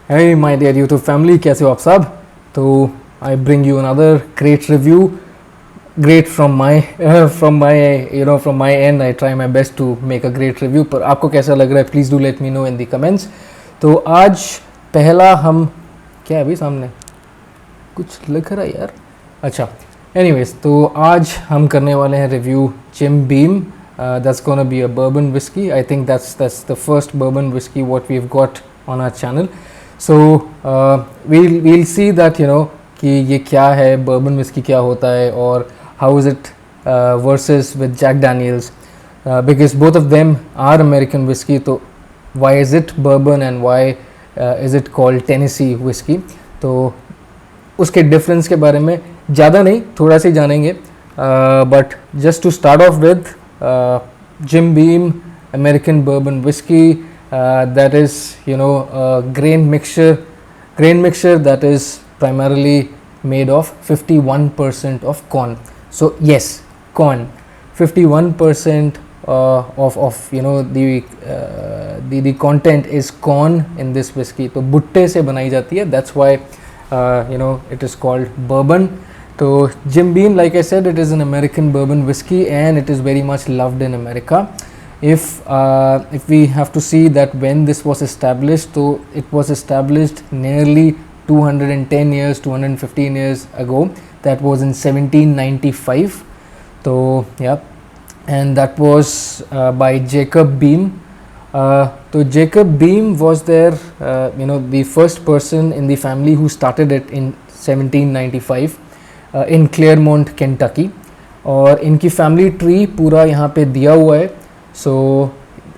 Hey my dear YouTube family, कैसे हो आप सब? तो I bring you another great review, great from my from my end. I try my best to make a great review. पर आपको कैसा लग रहा है? Please do let me know in the comments. तो आज पहला हम क्या है अभी सामने कुछ लिख रहा है यार. अच्छा, anyways तो आज हम करने वाले हैं review Jim Beam. That's gonna be a bourbon whiskey. I think that's the first bourbon whiskey what we've got on our channel. So we'll see that कि ये क्या है, bourbon whiskey क्या होता है और how is it versus with Jack Daniels, because both of them are American whiskey. तो why is it bourbon and why is it called Tennessee whiskey? तो उसके डिफरेंस के बारे में ज़्यादा नहीं, थोड़ा सा ही जानेंगे. But just to start off with Jim Beam American bourbon whiskey. That is grain mixture that is primarily made of 51% of corn. So yes, corn, 51% of the content is corn in this whiskey. तो भुट्टे से बनाई जाती है, that's why it is called bourbon. So Jim Beam, like I said, it is an American bourbon whiskey and it is very much loved in America. If we have to see that when this was established, so it was established nearly 210 years, 215 years ago. That was in 1795. So yeah, and that was by Jacob Beam. So Jacob Beam was the first person in the family who started it in 1795 in Claremont, Kentucky. और इनकी family tree पूरा यहाँ पे दिया हुआ है. So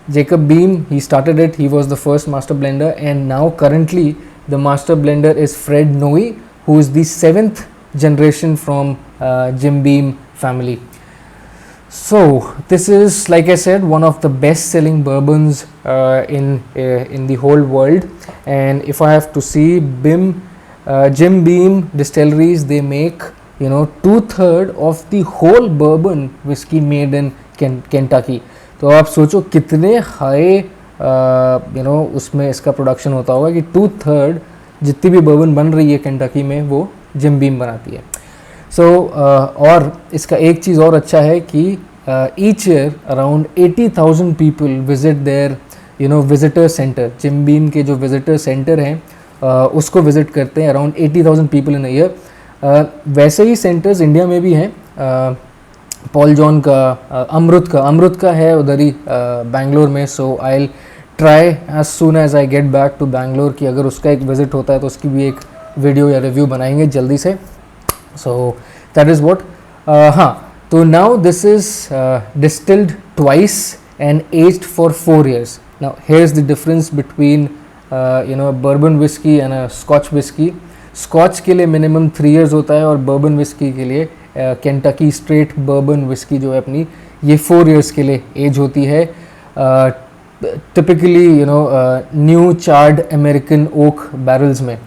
Jacob Beam, he started it, he was the first master blender, and now currently the master blender is Fred Noe, who is the 7th generation from Jim Beam family. So this is, like I said, one of the best selling bourbons in the whole world. And if I have to see Jim Beam distilleries, they make 2/3 of the whole bourbon whiskey made in Kentucky. तो आप सोचो कितने high उसमें इसका production होता होगा कि 2/3 जितनी भी बर्बन बन रही है केंटकी में वो जिम बीम बनाती है. सो और इसका एक चीज़ और अच्छा है कि each year around 80,000 people visit their visitor center. Jim Beam के जो विजिटर सेंटर हैं उसको विज़िट करते हैं अराउंड 80,000 पीपल इन ईयर. वैसे ही सेंटर्स इंडिया में भी हैं. पॉल जॉन का, अमृत का है उधर ही बैंगलोर में. So I will try as soon as I get back to Bangalore कि अगर उसका एक विज़िट होता है तो उसकी भी एक वीडियो या रिव्यू बनाएंगे जल्दी से. So that is what. हाँ, तो now this is distilled twice and aged for 4 years. Now here is the difference between bourbon whisky and a scotch whisky. Scotch के लिए मिनिमम 3 years होता है और बर्बन विस्की के लिए केंटकी स्ट्रेट बर्बन विस्की जो है अपनी, ये 4 years के लिए एज होती है. Typically new charred American oak barrels में.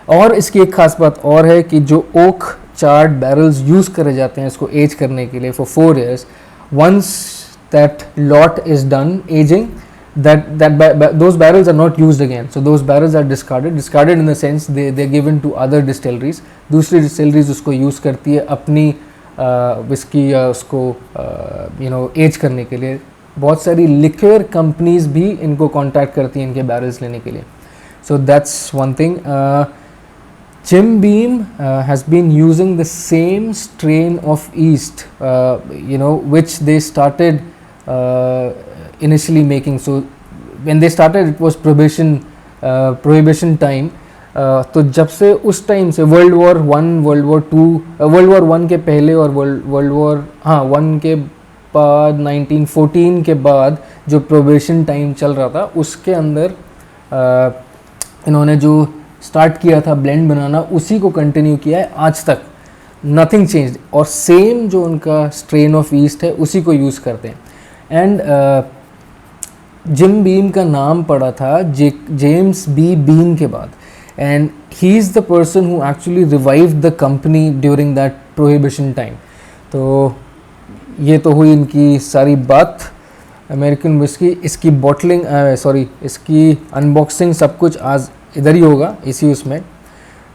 और इसकी एक खास बात और है कि जो ओक चार्ड बैरल्स यूज़ करे जाते हैं इसको एज करने के लिए for 4 years, once that lot is done ageing, those barrels are not used again. So those barrels are discarded in the sense they're given to other distilleries. दूसरी distilleries उसको use करती है अपनी whiskey या उसको एज करने के लिए. बहुत सारी liquor companies भी इनको contact करती हैं इनके barrels लेने के लिए. So that's one thing. Jim Beam has been using the same strain of yeast which they started initially making. So when they started it was prohibition time. तो जब से उस टाइम से world war 1, world war 2, world war 1 के पहले और world war 1 के बाद 1914 के बाद जो प्रोहिबिशन टाइम चल रहा था उसके अंदर इन्होंने जो स्टार्ट किया था ब्लेंड बनाना उसी को कंटिन्यू किया है आज तक. नथिंग चेंज्ड और सेम जो उनका स्ट्रेन ऑफ ईस्ट है उसी को यूज़ करते हैं. एंड जिम बीम का नाम पड़ा था जेम्स बी बीम के बाद. And he is the person who actually revived the company during that prohibition time. तो ये तो हुई इनकी सारी बात. अमेरिकन विस्की, इसकी बॉटलिंग इसकी अनबॉक्सिंग सब कुछ आज इधर ही होगा इसी उसमें।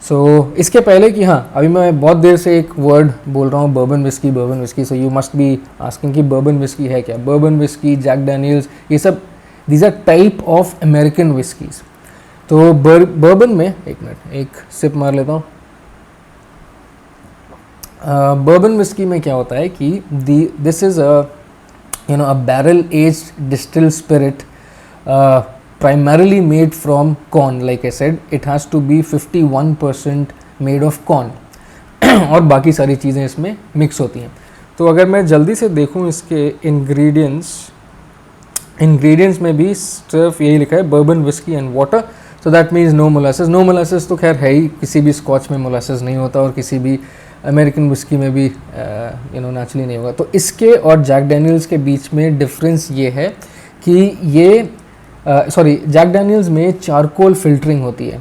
सो इसके पहले कि हाँ, अभी मैं बहुत देर से एक वर्ड बोल रहा हूँ bourbon whisky, so you must be asking कि बर्बन विस्की है क्या। बर्बन विस्की, जैक डैनियल्स, ये सब these are type of American whiskies. तो बर्बन में, एक मिनट एक सिप मार लेता हूँ। बर्बन विस्की में क्या होता है कि this is a barrel aged distilled spirit, primarily made from corn. Like I said, it has to be 51% made of corn और बाकी सारी चीज़ें इसमें मिक्स होती हैं। तो अगर मैं जल्दी से देखूं इसके इंग्रेडिएंट्स में भी सिर्फ यही लिखा है bourbon whisky and water, so that means no molasses. No molasses तो खैर है ही, किसी भी स्कॉच में मोलासेस नहीं होता और किसी भी अमेरिकन विस्की में भी नेचुरली नहीं होगा। तो इसके और जैक डैनियल्स के बीच में डिफरेंस ये है कि ये जैक डैनियल्स में चारकोल फिल्टरिंग होती है।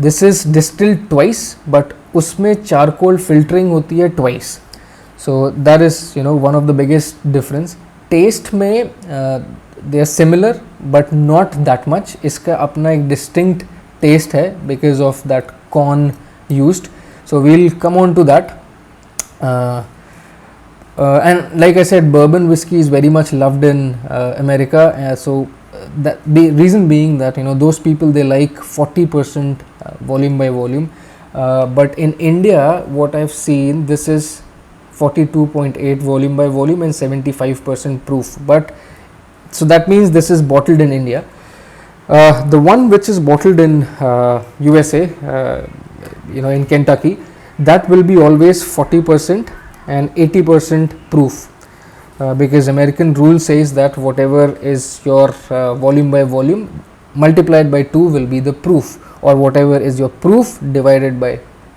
This is distilled twice, but उसमें चारकोल फिल्टरिंग होती है twice. So that is one of the biggest difference. Taste में they are similar but not that much. इसका अपना एक डिस्टिंक्ट टेस्ट है because of that corn used. So we'll come on to that. And like I said, bourbon whiskey is very much loved in America. So that the reason being that those people, they like 40% volume by volume. But in India, what I've seen, this is 42.8 volume by volume and 75% proof. But so that means this is bottled in India. The one which is bottled in USA, in Kentucky, that will be always 40% and 80% proof, because American rule says that whatever is your volume by volume multiplied by 2 will be the proof, or whatever is your proof divided by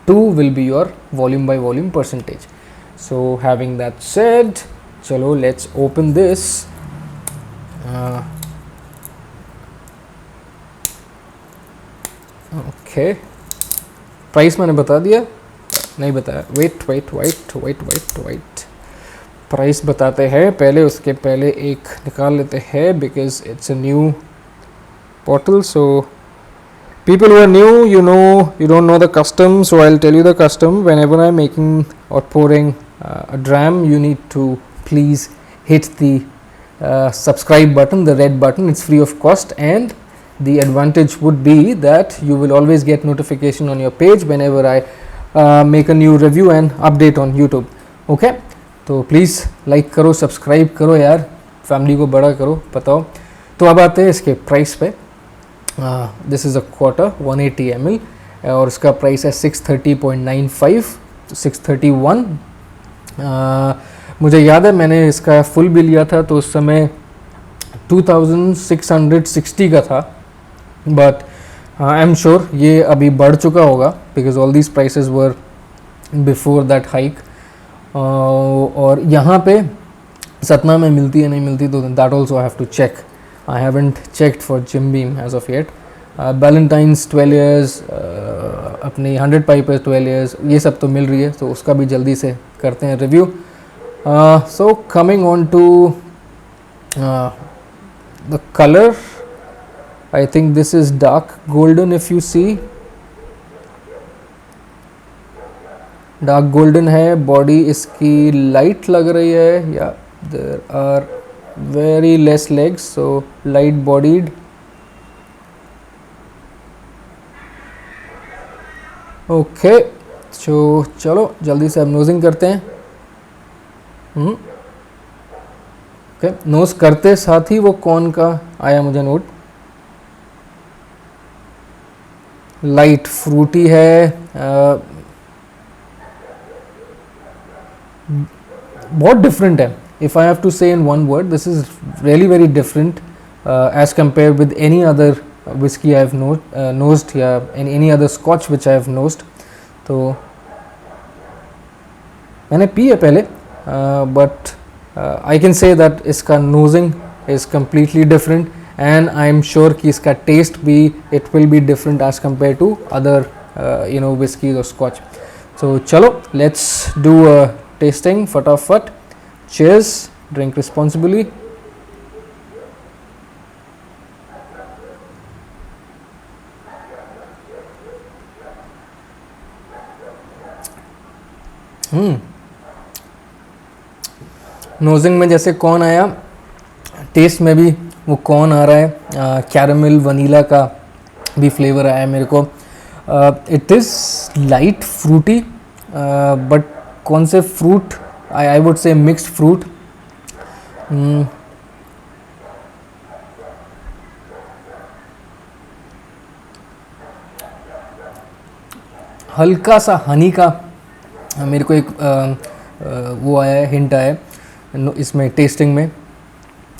2 will be your volume by volume percentage. So having that said, chalo let's open this. Okay, price मैंने बता दिया, नहीं बताया, wait price बताते हैं पहले, उसके पहले एक निकाल लेते हैं because it's a new bottle. So people who are new, you don't know the custom, so I'll tell you the custom. Whenever I'm making or pouring a dram, you need to please hit the subscribe button, the red button. It's free of cost, and the advantage would be that you will always get notification on your page whenever I make a new review and update on YouTube. Okay, तो please like करो, subscribe करो यार, family को बड़ा करो, बताओ. तो अब आते हैं इसके प्राइस पे. This is a quarter 180 ml और इसका प्राइस है 630.95, 631. मुझे याद है मैंने इसका फुल बिल लिया था तो उस समय 2660 का था, बट आई एम श्योर ये अभी बढ़ चुका होगा because all these prices were before that hike. और यहाँ पे सतना में मिलती है नहीं मिलती तो that also I have to check. I haven't checked for Jim Beam as of yet. Ballantine's 12 years, अपनी 100 पाइपर 12 years, ये सब तो मिल रही है, तो उसका भी जल्दी से करते हैं review. So coming on to the color, I think this is dark golden. If you see, dark golden है. बॉडी इसकी लाइट लग रही है, या there are very less legs, so light bodied. Okay, तो चलो जल्दी से अब नोजिंग करते हैं. ओके, नोज करते साथ ही वो कौन का आया मुझे नोट. लाइट फ्रूटी है, बहुत डिफरेंट है. If I have to say in one word, this is really very different as compare with any other whiskey I have nosed, या any other scotch which I have nosed. तो मैंने P है पहले, but I can say that इसका nosing is completely different, and I am sure कि इसका taste भी it will be different as compared to other whiskies or scotch. So चलो let's do a tasting फटाफट. Cheers, drink responsibly. नोजिंग में जैसे corn आया, test में भी वो कॉर्न आ रहा है, कैरामल वनीला का भी फ्लेवर आया है मेरे को. It is light fruity, but कौन से fruit, I would say mixed fruit. हल्का सा हनी का मेरे को एक वो आया है, हिंट आया है इसमें टेस्टिंग में.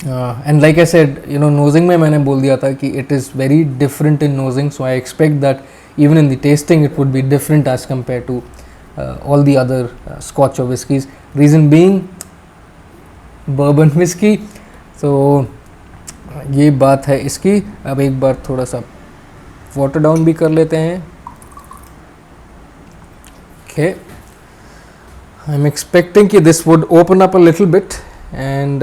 And like I said, you know, नोजिंग में मैंने बोल दिया था कि it is very different in नोजिंग, so I expect that even in the tasting it would be different as compared to all the other scotch or whiskies. Reason being bourbon whiskey. So ये बात है इसकी. अब एक बार थोड़ा सा water down भी कर लेते हैं. Okay, I'm expecting कि this would open up a little bit and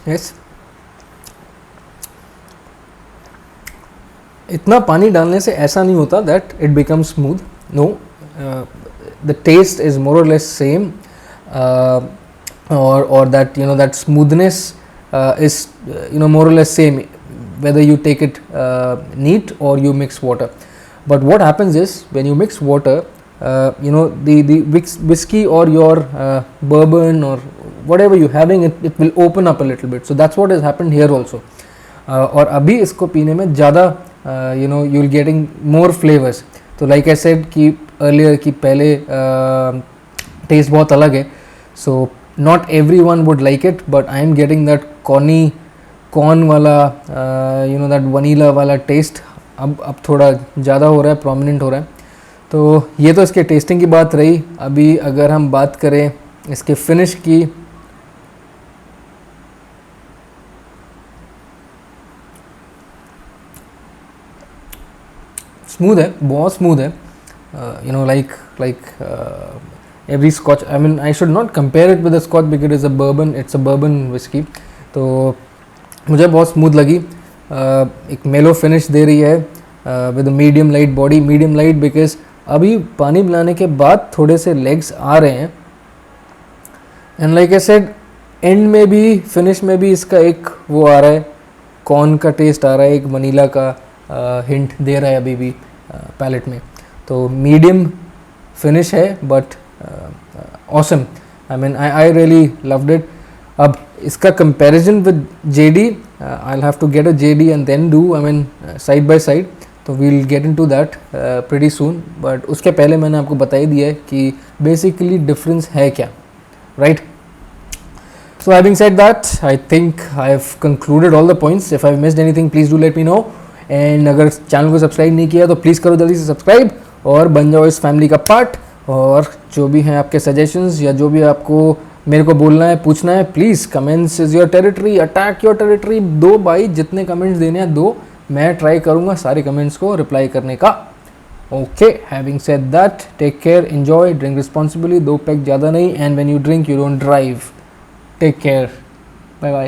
yes, इतना पानी डालने से ऐसा नहीं होता that it become smooth. No, the taste is more और लेस सेम, और that, you know, that smoothness is, you know, more or less same whether you take it neat or you mix water. But what happens is when you mix water, you know, the whiskey or your bourbon or whatever you're having, it will open up a little bit. So that's what has happened here also. और अभी इसको पीने में ज़्यादा, you know, you'll getting more flavors. तो like I said कि earlier कि पहले taste बहुत अलग है. So not everyone would like it, but I am getting that corn वाला, you know, that vanilla वाला taste अब थोड़ा ज़्यादा हो रहा है, prominent हो रहा है. तो ये तो इसके टेस्टिंग की बात रही. अभी अगर हम बात करें इसके फिनिश की, स्मूथ है, बहुत स्मूथ है. You know, like every scotch, I mean, I should not compare it with a scotch because it is a bourbon, it's a bourbon whiskey. तो मुझे बहुत स्मूथ लगी. एक मेलो फिनिश दे रही है with medium light body. Medium light because अभी पानी मिलाने के बाद थोड़े से लेग्स आ रहे हैं. And like I said, and में भी, फिनिश में भी इसका एक वो आ रहा है, कॉर्न का टेस्ट आ रहा है, एक वनीला का हिंट दे रहा है अभी भी पैलेट में. तो मीडियम फिनिश है, but awesome. I mean, I really loved it. अब इसका comparison with JD, I'll have to get a JD and then do, I mean, side by side. तो we'll get into that pretty soon. But उसके पहले मैंने आपको बता ही दिया है कि basically difference है क्या, right? So having said that, I think I've concluded all the points. If I've missed anything, please do let me know. And अगर चैनल को सब्सक्राइब नहीं किया तो प्लीज़ करो जल्दी से सब्सक्राइब और बन जाओ इस फैमिली का पार्ट. और जो भी हैं आपके सजेशंस या जो भी आपको मेरे को बोलना है, पूछना है, please, comments is your territory, attack your territory. दो भाई, जितने कमेंट्स देने हैं दो, मैं ट्राई करूँगा सारे कमेंट्स को रिप्लाई करने का. Okay, having said that, take care, enjoy, drink responsibly, 2 pack ज़्यादा नहीं, and when you drink you don't drive. Take care, bye bye.